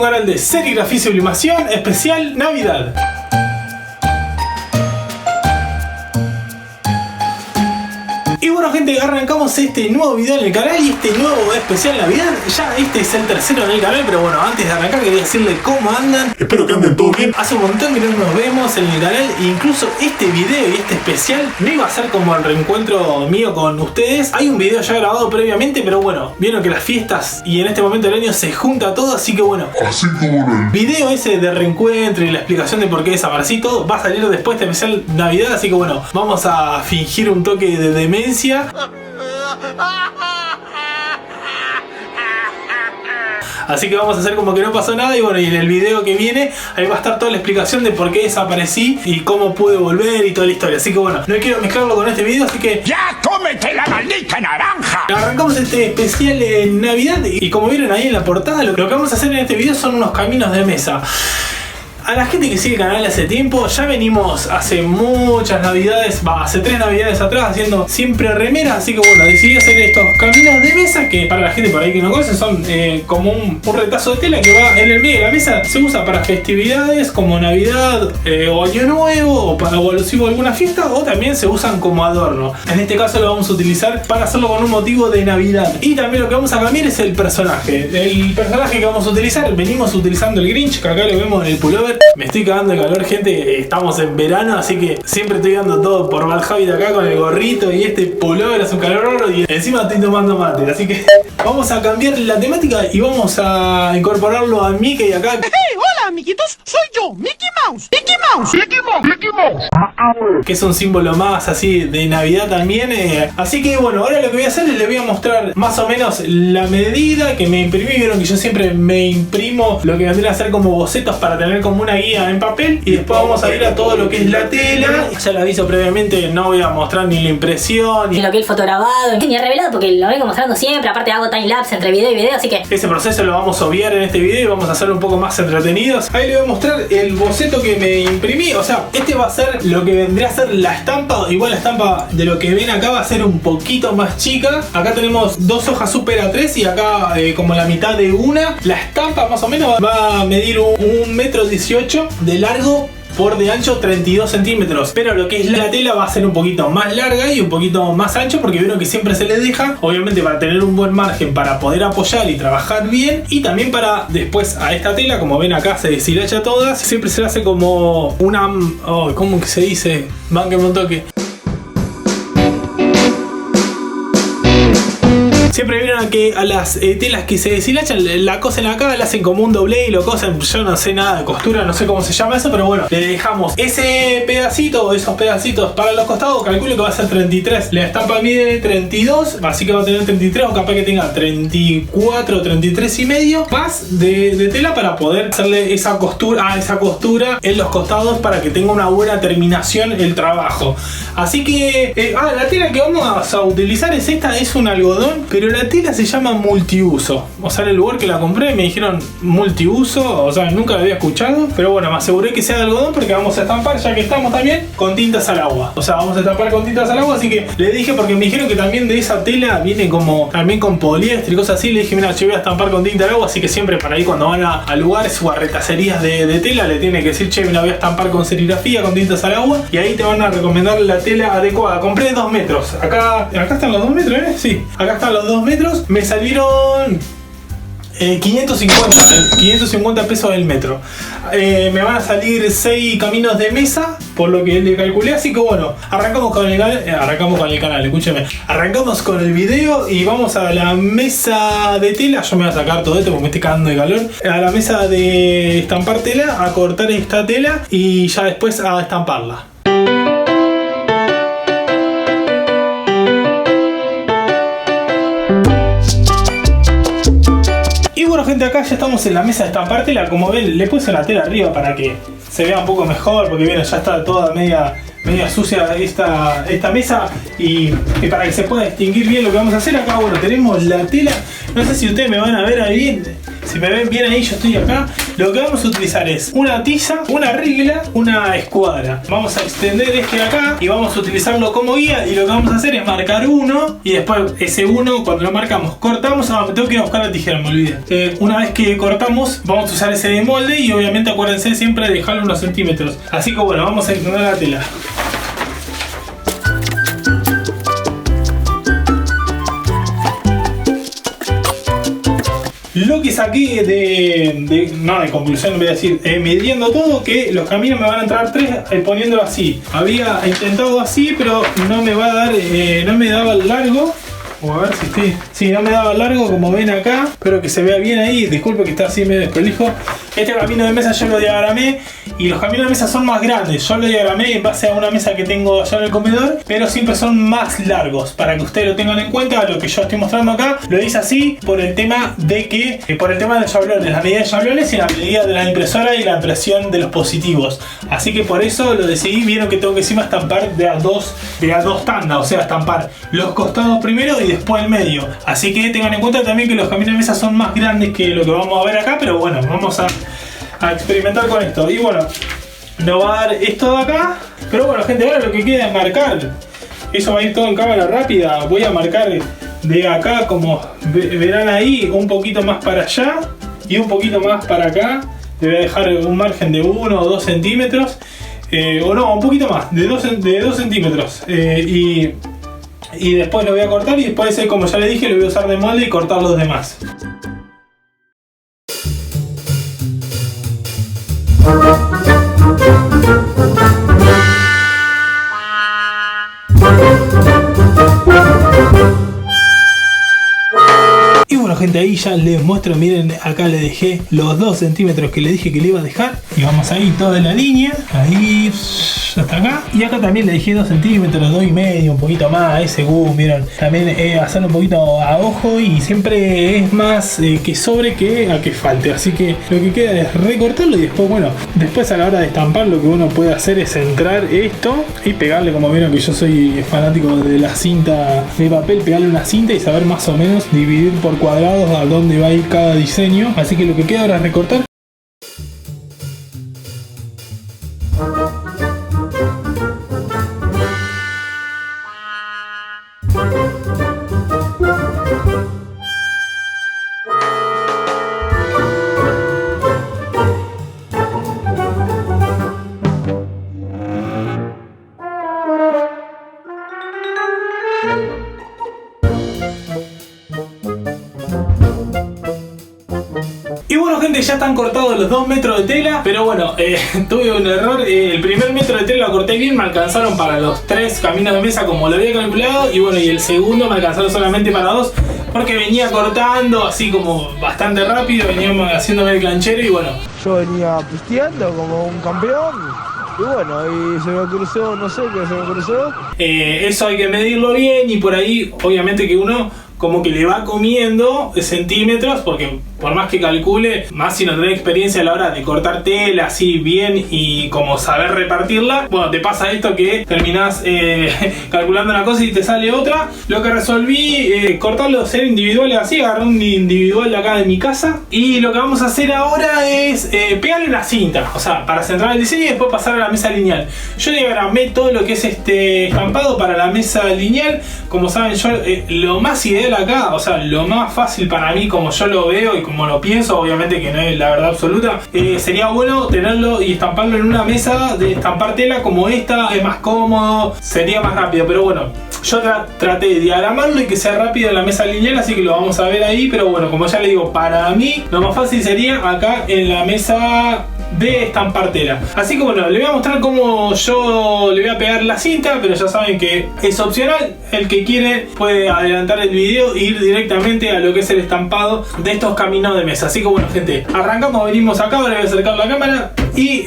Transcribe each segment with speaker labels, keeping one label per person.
Speaker 1: un canal de serigrafía y sublimación especial Navidad. Y bueno gente, arrancamos este nuevo video en el canal y este nuevo especial Navidad. Ya este es el tercero en el canal, pero bueno, antes de arrancar quería decirle cómo andan.
Speaker 2: Espero que anden todos bien.
Speaker 1: Hace un montón que no nos vemos en el canal e incluso este video y este especial no iba a ser como el reencuentro mío con ustedes. Hay un video ya grabado previamente, pero bueno, vieron que las fiestas y en este momento del año se junta todo, así que bueno.
Speaker 2: El
Speaker 1: video ese de reencuentro y la explicación de por qué desaparecí, todo va a salir después de especial Navidad, así que bueno, vamos a fingir un toque de demencia. Así que vamos a hacer como que no pasó nada y bueno, y en el video que viene ahí va a estar toda la explicación de por qué desaparecí y cómo pude volver y toda la historia. Así que bueno, no quiero mezclarlo con este video, así que
Speaker 2: ¡ya cómete la maldita naranja!
Speaker 1: Arrancamos este especial en Navidad y como vieron ahí en la portada, lo que vamos a hacer en este video son unos caminos de mesa. A la gente que sigue el canal hace tiempo, ya venimos hace muchas navidades, hace 3 navidades atrás haciendo siempre remeras, así que bueno, decidí hacer estos caminos de mesa que para la gente por ahí que no conoce son como un retazo de tela que va en el medio de la mesa. Se usa para festividades como Navidad o Año Nuevo o para alguna fiesta, o también se usan como adorno. En este caso lo vamos a utilizar para hacerlo con un motivo de Navidad. Y también lo que vamos a cambiar es el personaje. El personaje que vamos a utilizar, venimos utilizando el Grinch, que acá lo vemos en el pullover. Me estoy cagando de calor, gente, estamos en verano, así que siempre estoy dando todo por Valjavi de acá con el gorrito y este pullover, hace un calor horror y encima estoy tomando mate, así que vamos a cambiar la temática y vamos a incorporarlo a Mickey acá.
Speaker 3: ¡Hey! ¡Hola, amiguitos! Soy yo, Mickey Mouse. ¡Mickey Mouse!
Speaker 2: ¡Mickey Mouse! ¡Mickey Mouse!
Speaker 1: Que es un símbolo más así de Navidad también. Así que bueno, ahora lo que voy a hacer es les voy a mostrar más o menos la medida que me imprimí. Vieron que yo siempre me imprimo lo que vendría a ser como bocetos para tener como una guía en papel. Y después vamos a ir a todo lo que es la tela. Ya lo aviso previamente, no voy a mostrar ni la impresión
Speaker 4: ni lo que es el fotograbado, ni el revelado, porque lo vengo mostrando siempre. Aparte hago timelapse entre video y video, así que
Speaker 1: ese proceso lo vamos a obviar en este video y vamos a hacerlo un poco más entretenidos. Ahí les voy a mostrar el boceto que me imprimí. O sea, este va a ser lo que vendría a ser la estampa. Igual la estampa de lo que ven acá va a ser un poquito más chica. Acá tenemos 2 hojas super A3 y acá como la mitad de una. La estampa más o menos va a medir 1,18 m de largo por de ancho 32 centímetros, pero lo que es la tela va a ser un poquito más larga y un poquito más ancho, porque vieron que siempre se le deja, obviamente para tener un buen margen para poder apoyar y trabajar bien, y también para después a esta tela, como ven acá se deshilacha todas, siempre se le hace como una... Oh, ¿cómo que se dice? Banquenme un toque. Siempre vieron que a las telas que se deshilachan la cosen acá, la hacen como un doble y lo cosen. Yo no sé nada de costura, no sé cómo se llama eso, pero bueno, le dejamos ese pedacito, esos pedacitos para los costados. Calculo que va a ser 33. La estampa mide 32, así que va a tener 33 o capaz que tenga 34 o 33 y medio más de tela para poder hacerle esa costura en los costados para que tenga una buena terminación el trabajo. Así que la tela que vamos a utilizar es esta, es un algodón, pero la tela se llama multiuso. O sea, en el lugar que la compré me dijeron multiuso, o sea, nunca la había escuchado, pero bueno, me aseguré que sea de algodón porque vamos a estampar, ya que estamos también, con tintas al agua. O sea, vamos a estampar con tintas al agua, así que le dije, porque me dijeron que también de esa tela viene como también con poliéster y cosas así. Le dije, mira, yo voy a estampar con tinta al agua, así que siempre para ahí cuando van a lugares o a retacerías de tela le tiene que decir, che, mira, voy a estampar con serigrafía, con tintas al agua, y ahí te van a recomendar la tela adecuada. Compré 2 metros. Acá están los 2 metros, ¿eh? Sí, acá están los 2 metros. Me salieron 550 pesos el metro. Me van a salir 6 caminos de mesa, por lo que le calculé. Así que bueno, arrancamos con el canal, escúcheme. Arrancamos con el video y vamos a la mesa de tela. Yo me voy a sacar todo esto porque me estoy cagando de calor. A la mesa de estampar tela, a cortar esta tela y ya después a estamparla. Y bueno gente, acá ya estamos en la mesa de estampar tela. Como ven, le puse la tela arriba para que se vea un poco mejor, porque bien, ya está toda media sucia esta mesa, y para que se pueda distinguir bien lo que vamos a hacer acá. Bueno, tenemos la tela, no sé si ustedes me van a ver ahí Si me ven bien ahí, yo estoy acá. Lo que vamos a utilizar es una tiza, una regla, una escuadra. Vamos a extender este de acá y vamos a utilizarlo como guía. Y lo que vamos a hacer es marcar uno. Y después ese uno, cuando lo marcamos, cortamos. Ah, me tengo que ir a buscar la tijera, me olvidé. Una vez que cortamos, vamos a usar ese de molde. Y obviamente acuérdense siempre de dejarlo unos centímetros. Así que bueno, vamos a extender la tela. Lo que saqué de conclusión, voy a decir, midiendo todo, que los caminos me van a entrar 3 poniéndolo así. Había intentado así, pero no me va a dar, no me daba el largo. O a ver si estoy. Sí, no me daba largo como ven acá. Espero que se vea bien ahí. Disculpe que está así medio desprolijo. Este camino de mesa yo lo diagramé. Y los caminos de mesa son más grandes. Yo lo diagramé en base a una mesa que tengo allá en el comedor. Pero siempre son más largos. Para que ustedes lo tengan en cuenta. Lo que yo estoy mostrando acá. Lo hice así por el tema de que. Por el tema de chablones. La medida de chablones y la medida de la impresora y la impresión de los positivos. Así que por eso lo decidí. Vieron que tengo que encima estampar de a dos tandas. O sea, estampar los costados primero y después el medio. Así que tengan en cuenta también que los caminos de mesa son más grandes que lo que vamos a ver acá. Pero bueno, vamos a experimentar con esto. Y bueno, nos va a dar esto de acá. Pero bueno, gente, ahora lo que queda es marcar. Eso va a ir todo en cámara rápida. Voy a marcar de acá, como verán ahí, un poquito más para allá y un poquito más para acá. Le voy a dejar un margen de 1 o 2 centímetros. O no, un poquito más, de 2 centímetros. Y después lo voy a cortar y después, como ya les dije, lo voy a usar de molde y cortar los demás. Y bueno, gente, ahí ya les muestro, miren, acá le dejé los 2 centímetros que le dije que le iba a dejar. Y vamos ahí toda la línea, ahí hasta acá. Y acá también le dejé 2 centímetros, 2,5, un poquito más, ahí según, vieron. También hacerlo un poquito a ojo y siempre es más que sobre que a que falte. Así que lo que queda es recortarlo y después, bueno, después a la hora de estampar lo que uno puede hacer es centrar esto y pegarle, como vieron que yo soy fanático de la cinta de papel, pegarle una cinta y saber más o menos dividir por cuadrados a dónde va a ir cada diseño. Así que lo que queda ahora es recortar. Y bueno, gente, ya están cortados los 2 metros de tela. Pero bueno, tuve un error. El primer metro de tela lo corté bien. Me alcanzaron para los 3 caminos de mesa como lo había calculado. Y bueno, y el segundo me alcanzaron solamente para 2. Porque venía cortando así como bastante rápido. Veníamos haciéndome el canchero y bueno.
Speaker 5: Yo venía pisteando como un campeón. Y bueno, y se me cruzó, no sé qué se me cruzó.
Speaker 1: Eso hay que medirlo bien. Y por ahí, obviamente que uno como que le va comiendo centímetros, porque por más que calcule, más si no tenés experiencia a la hora de cortar tela así bien y como saber repartirla, bueno, te pasa esto que terminás calculando una cosa y te sale otra. Lo que resolví, cortarlos ser individuales así, agarré un individual de acá de mi casa y lo que vamos a hacer ahora es pegarle una cinta, o sea, para centrar el diseño y después pasar a la mesa lineal. Yo diagramé todo lo que es este estampado para la mesa lineal. Como saben, yo lo más ideal acá, o sea, lo más fácil para mí, como yo lo veo y como lo pienso, obviamente que no es la verdad absoluta, sería bueno tenerlo y estamparlo en una mesa de estampar tela como esta. Es más cómodo, sería más rápido, pero bueno, yo traté de diagramarlo y que sea rápido en la mesa lineal, así que lo vamos a ver ahí. Pero bueno, como ya le digo, para mí lo más fácil sería acá en la mesa de estampar tela. Así que bueno, le voy a mostrar cómo yo le voy a pegar la cinta, pero ya saben que es opcional. El que quiere puede adelantar el video e ir directamente a lo que es el estampado de estos caminos de mesa. Así que bueno, gente, arrancamos, venimos acá, ahora voy a acercar la cámara y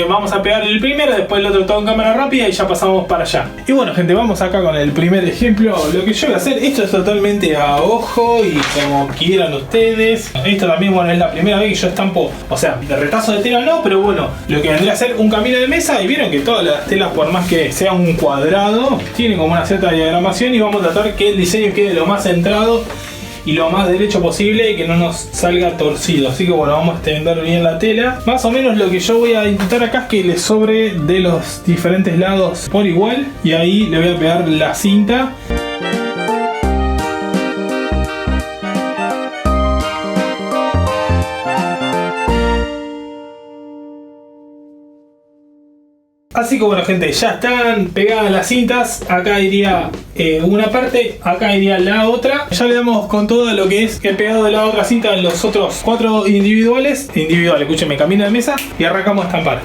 Speaker 1: vamos a pegar el primero, después el otro todo en cámara rápida y ya pasamos para allá. Y bueno, gente, vamos acá con el primer ejemplo. Lo que yo voy a hacer, esto es totalmente a ojo y como quieran ustedes. Esto también, bueno, es la primera vez que yo estampo, o sea, de retazo de tela no, pero bueno, lo que vendría a ser un camino de mesa. Y vieron que todas las telas, por más que sea un cuadrado, tienen como una cierta diagramación y vamos a tratar que el diseño quede lo más centrado y lo más derecho posible y que no nos salga torcido. Así que bueno, vamos a extender bien la tela. Más o menos lo que yo voy a intentar acá es que le sobre de los diferentes lados por igual, y ahí le voy a pegar la cinta. Así que bueno, gente, ya están pegadas las cintas. Acá iría una parte, acá iría la otra. Ya le damos con todo lo que es el pegado de la otra cinta en los otros 4 individuales. Escúchenme, camino de mesa y arrancamos a estampar.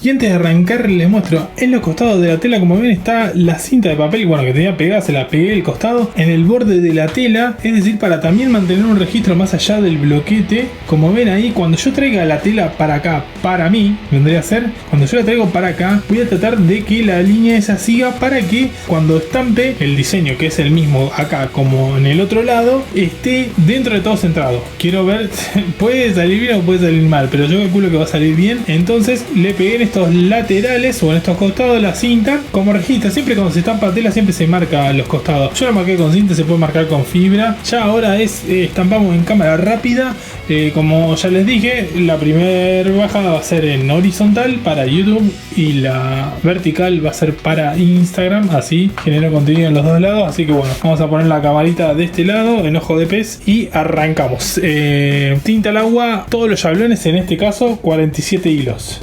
Speaker 1: Y antes de arrancar les muestro, en los costados de la tela, como ven, está la cinta de papel, bueno, que tenía pegada, se la pegué el costado en el borde de la tela, es decir, para también mantener un registro más allá del bloquete. Como ven ahí, cuando yo traiga la tela para acá, para mí, vendría a ser, cuando yo la traigo para acá, voy a tratar de que la línea esa siga para que cuando estampe el diseño, que es el mismo acá como en el otro lado, esté dentro de todo centrado. Quiero ver, puede salir bien o puede salir mal, pero yo calculo que va a salir bien. Entonces le pegué en estos laterales o en estos costados la cinta como regista. Siempre cuando se estampa tela siempre se marca los costados. Yo la marqué con cinta, se puede marcar con fibra. Ya ahora estampamos en cámara rápida. Como ya les dije, la primera bajada va a ser en horizontal para YouTube y la vertical va a ser para Instagram. Así genero contenido en los dos lados. Así que bueno, vamos a poner la camarita de este lado en ojo de pez y arrancamos. Tinta al agua, todos los yablones, en este caso 47 hilos.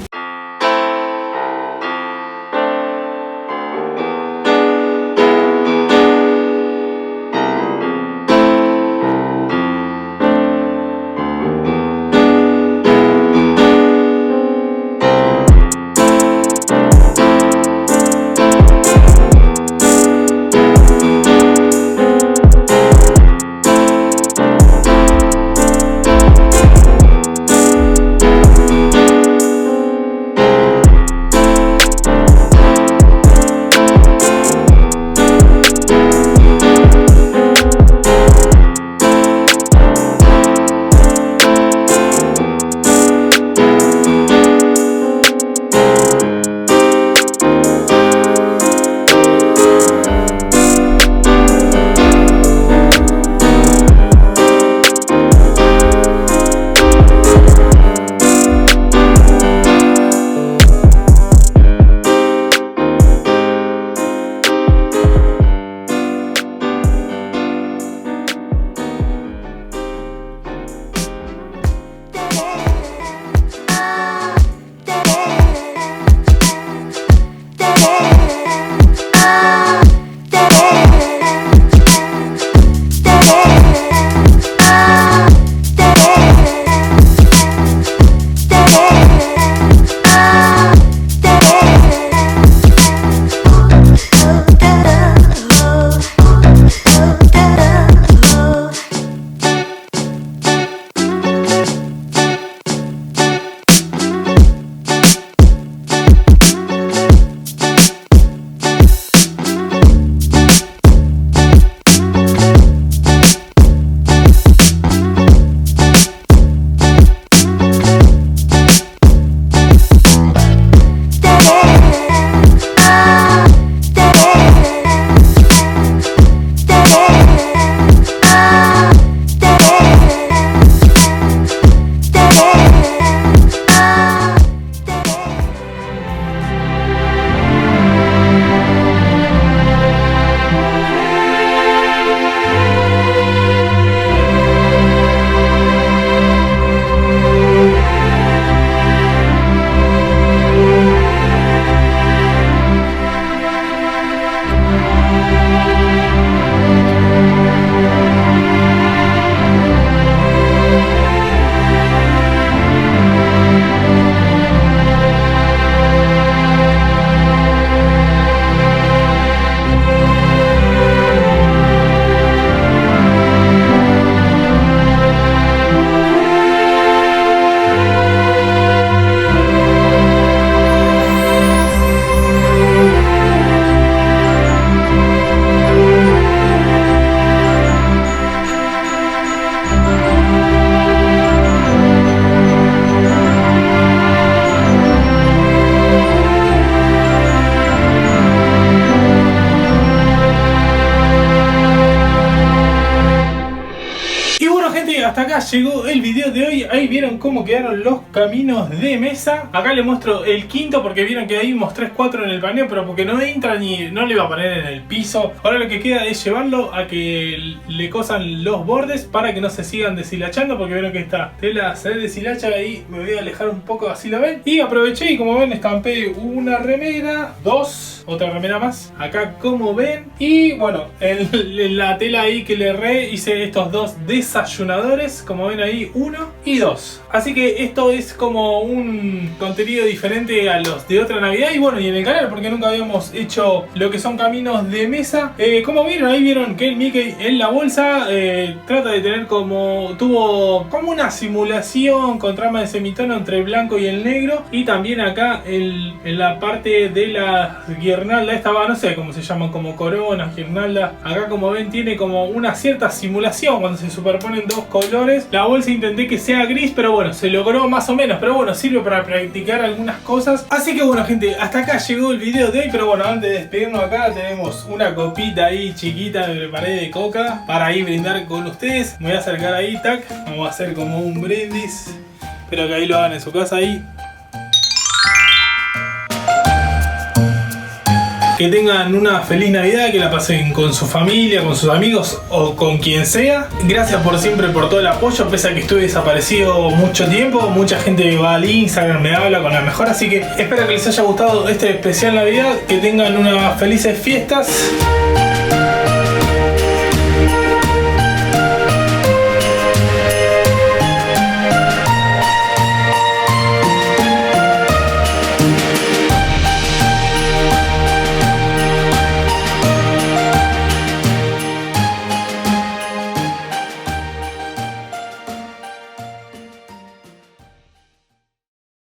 Speaker 1: acá llegó el video de hoy. Ahí vieron cómo quedaron los caminos de mesa. Acá les muestro el quinto porque vieron que ahí mostré 4 en el paneo, pero porque no entran y no le va a poner en el piso. Ahora lo que queda es llevarlo a que le cosan los bordes para que no se sigan deshilachando, porque vieron que esta tela se deshilacha. Ahí me voy a alejar un poco, así lo ven. Y aproveché y como ven estampé una remera, 2, otra remera más acá como ven. Y bueno, la tela ahí que le hice estos 2 desayunadores, como ven ahí, 1 y 2. Así que esto es como un contenido diferente a los de otra Navidad. Y bueno, y en el canal, porque nunca habíamos hecho lo que son caminos de mesa. Como vieron, ahí vieron que el Mickey en la bolsa trata de tener tuvo como una simulación con trama de semitono entre el blanco y el negro. Y también acá en la parte de la guirnalda, esta va, no sé cómo se llaman, como coronas, guirnalda. Acá como ven tiene como una cierta simulación cuando se superponen 2 colores. La bolsa intenté que sea gris, pero bueno, se logró más o menos. Pero bueno, sirve para practicar algunas cosas. Así que bueno, gente, hasta acá llegó el video de hoy. Pero bueno, antes de despedirnos acá tenemos una copita ahí chiquita, me preparé de coca para ir brindar con ustedes. Me voy a acercar ahí, tac. Vamos a hacer como un brindis. Espero que ahí lo hagan en su casa ahí. Que tengan una feliz Navidad, que la pasen con su familia, con sus amigos o con quien sea. Gracias por siempre, por todo el apoyo, pese a que estuve desaparecido mucho tiempo. Mucha gente va al Instagram, me habla con la mejor. Así que espero que les haya gustado este especial Navidad. Que tengan unas felices fiestas.